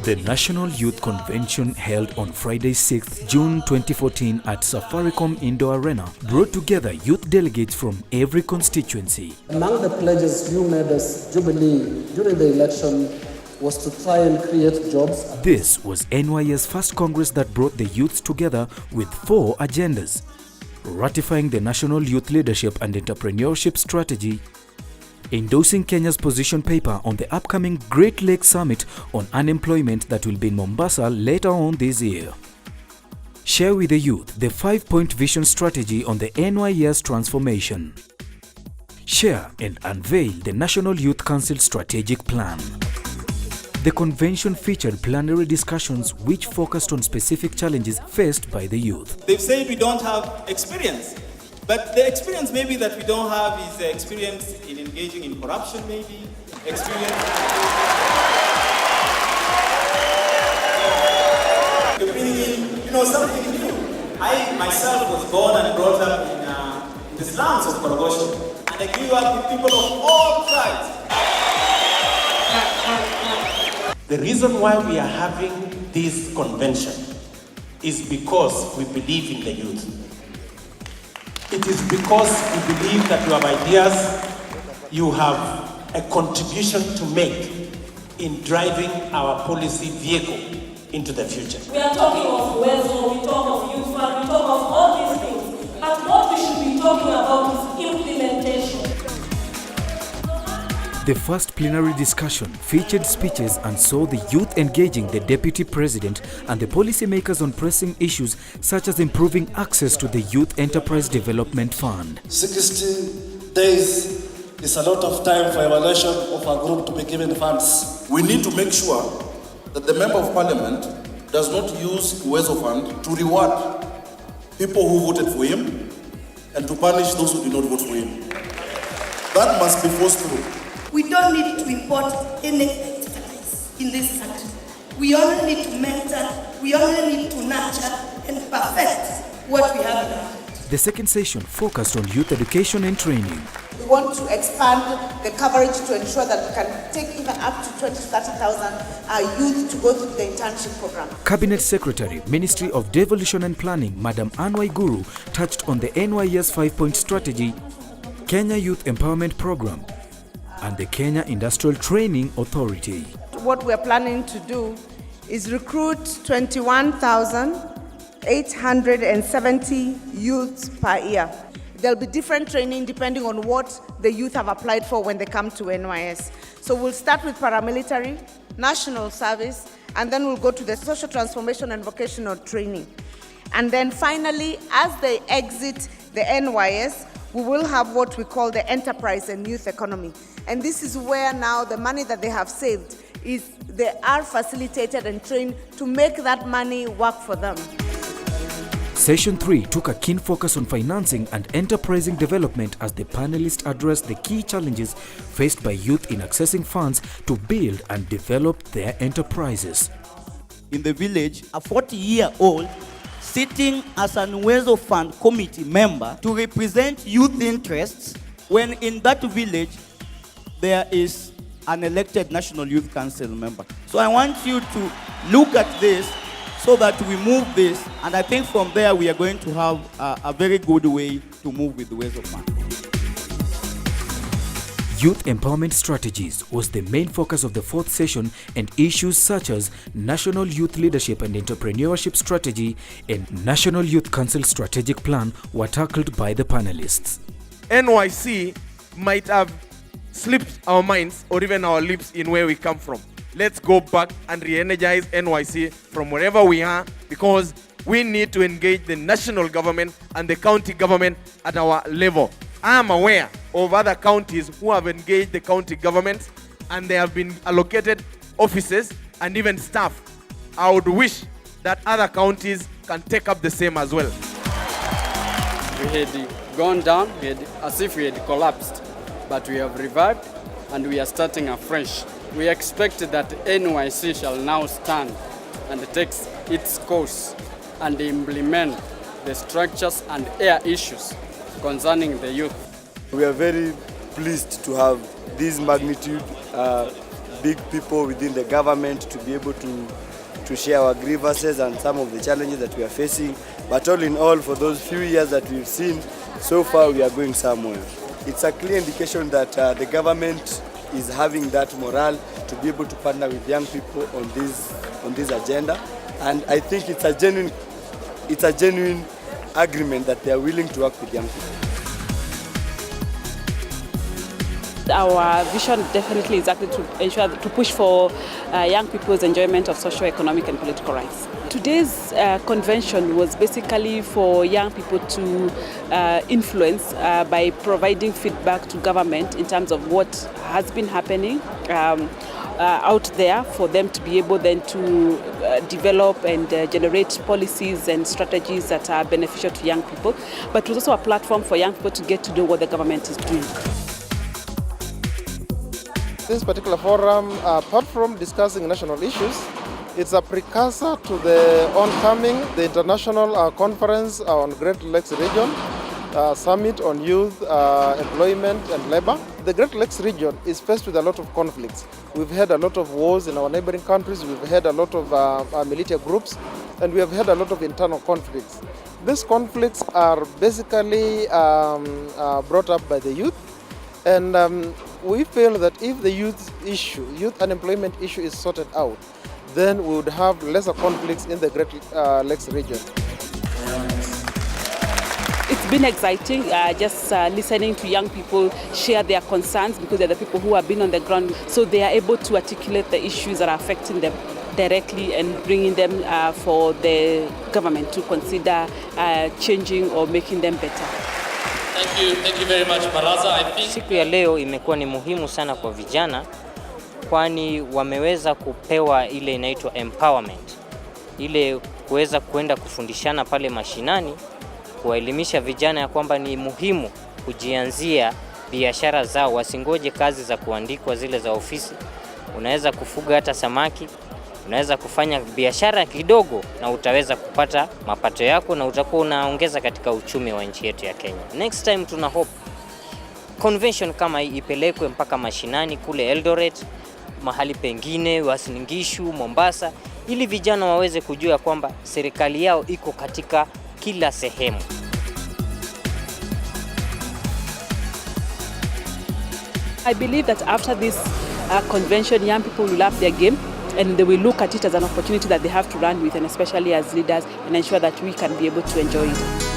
The National Youth Convention held on Friday 6th June 2014 at Safaricom Indoor Arena brought together youth delegates from every constituency. Among the pledges you made as Jubilee during the election was to try and create jobs. This was NYS first Congress that brought the youths together with 4 agendas: ratifying the National Youth Leadership and Entrepreneurship Strategy, endorsing Kenya's position paper on the upcoming Great Lakes Summit on unemployment that will be in Mombasa later on this year, share with the youth the 5-point vision strategy on the NYS transformation, share and unveil the National Youth Council strategic plan. The convention featured plenary discussions which focused on specific challenges faced by the youth. They've said we don't have experience, but the experience maybe that we don't have is the experience in engaging in corruption, maybe experience bringing something new. I myself was born and brought up in the slums of Korogosho, and I grew up with people of all tribes. The reason why we are having this convention is because we believe in the youth. It is because we believe that you have ideas, you have a contribution to make in driving our policy vehicle into the future. We are talking of Wezo, we talk of youth fund, we talk of all these things. But what we should be talking about is implementation. The first plenary discussion featured speeches and saw the youth engaging the Deputy President and the policymakers on pressing issues such as improving access to the Youth Enterprise Development Fund. 60 days is a lot of time for evaluation of a group to be given funds. We need to make sure that the Member of Parliament does not use Uwezo Fund to reward people who voted for him and to punish those who did not vote for him. That must be forced through. We don't need to import any expertise in this country. We only need to mentor, we only need to nurture and perfect what we have now. The second session focused on youth education and training. We want to expand the coverage to ensure that we can take even up to 20,000-30,000 youth to go through the internship program. Cabinet Secretary, Ministry of Devolution and Planning, Madam Ann Waiguru, touched on the NYS 5-point strategy, Kenya Youth Empowerment Program, and the Kenya Industrial Training Authority. What we're planning to do is recruit 21,870 youths per year. There'll be different training depending on what the youth have applied for when they come to NYS. So we'll start with paramilitary, national service, and then we'll go to the social transformation and vocational training. And then finally, as they exit the NYS, we will have what we call the enterprise and youth economy. And this is where now the money that they have saved is they are facilitated and trained to make that money work for them. Session 3 took a keen focus on financing and enterprising development as the panelists addressed the key challenges faced by youth in accessing funds to build and develop their enterprises. In the village, a 40-year-old sitting as an Uwezo Fund committee member to represent youth interests when in that village there is an elected National Youth Council member. So I want you to look at this so that we move this, and I think from there we are going to have a very good way to move with the Uwezo Fund. Youth empowerment strategies was the main focus of the 4th session, and issues such as National Youth Leadership and Entrepreneurship Strategy and National Youth Council Strategic Plan were tackled by the panelists. NYC might have slipped our minds or even our lips in where we come from. Let's go back and re-energize NYC from wherever we are, because we need to engage the national government and the county government at our level. I am aware of other counties who have engaged the county governments and they have been allocated offices and even staff. I would wish that other counties can take up the same as well. We had gone down, as if we had collapsed, but we have revived and we are starting afresh. We expect that NYC shall now stand and take its course and implement the structures and air issues concerning the youth. We are very pleased to have this magnitude big people within the government to be able to share our grievances and some of the challenges that we are facing. But all in all, for those few years that we've seen, so far we are going somewhere. It's a clear indication that the government is having that morale to be able to partner with young people on this agenda. And I think it's a genuine agreement that they are willing to work with young people. Our vision definitely is actually to ensure, to push for young people's enjoyment of socio-economic and political rights. Today's convention was basically for young people to influence by providing feedback to government in terms of what has been happening out there, for them to be able then to develop and generate policies and strategies that are beneficial to young people. But it was also a platform for young people to get to know what the government is doing. This particular forum, apart from discussing national issues, it's a precursor to the oncoming, the international conference on Great Lakes region, summit on youth, employment and labor. The Great Lakes region is faced with a lot of conflicts. We've had a lot of wars in our neighboring countries, we've had a lot of military groups, and we have had a lot of internal conflicts. These conflicts are basically brought up by the youth, and we feel that if the youth unemployment issue is sorted out, then we would have lesser conflicts in the Great Lakes region. It's been exciting just listening to young people share their concerns, because they're the people who have been on the ground, so they are able to articulate the issues that are affecting them directly and bringing them for the government to consider changing or making them better. Thank you very much, Baraza. Siku ya leo imekuwa ni muhimu sana kwa vijana, kwani wameweza kupewa ile inaitwa empowerment, ile kuweza kwenda kufundishana pale mashinani, kuwaelimisha vijana ya kwamba ni muhimu kujianzia biashara zao, wasingoje kazi za kuandikwa zile za ofisi. Unaweza kufuga hata samaki, unaweza kufanya biashara kidogo na utaweza kupata mapato yako na utakuwa unaongeza katika uchumi wa nchi yetu ya Kenya. Next time tuna hope convention kama hii ipelekwe mpaka mashinani kule Eldoret, mahali pengine Uasin Gishu, Mombasa, ili vijana waweze kujua kwamba serikali yao iko katika kila sehemu. I believe that after this convention, young people will up their game, and they will look at it as an opportunity that they have to run with, and especially as leaders, and ensure that we can be able to enjoy it.